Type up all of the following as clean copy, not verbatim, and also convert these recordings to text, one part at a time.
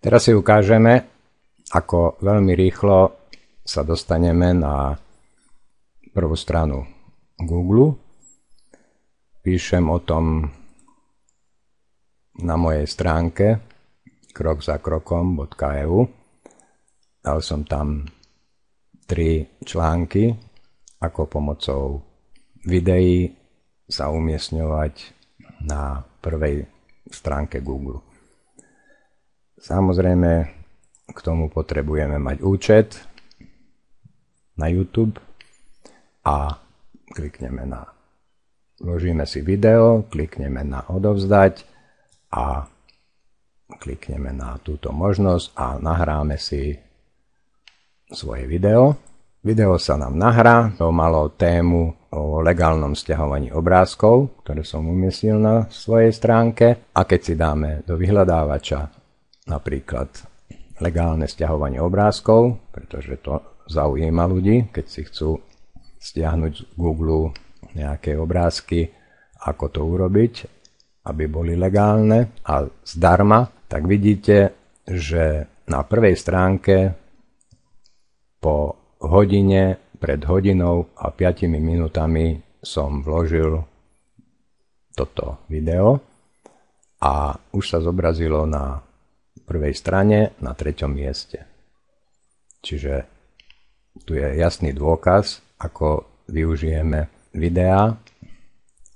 Teraz si ukážeme, ako veľmi rýchlo sa dostaneme na prvú stranu Google. Píšem o tom na mojej stránke krokzakrokom.eu. Dal som tam 3 články, ako pomocou videí sa umiestňovať na prvej stránke Google. Samozrejme, k tomu potrebujeme mať účet na YouTube a vložíme si video, klikneme na odovzdať a klikneme na túto možnosť a nahráme si svoje video. Video sa nám nahrá, to malo tému o legálnom sťahovaní obrázkov, ktoré som umiestnil na svojej stránke. A keď si dáme do vyhľadávača napríklad legálne sťahovanie obrázkov, pretože to zaujíma ľudí, keď si chcú stiahnuť z Google nejaké obrázky, ako to urobiť, aby boli legálne a zdarma, tak vidíte, že na prvej stránke po hodine, pred hodinou a 5 minútami som vložil toto video a už sa zobrazilo na prvej strane na 3. mieste. Čiže tu je jasný dôkaz, ako využijeme videá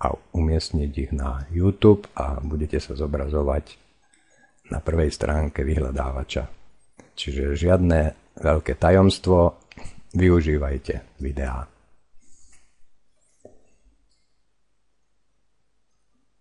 a umiestniť ich na YouTube a budete sa zobrazovať na prvej stránke vyhľadávača. Čiže žiadne veľké tajomstvo, využívajte videá.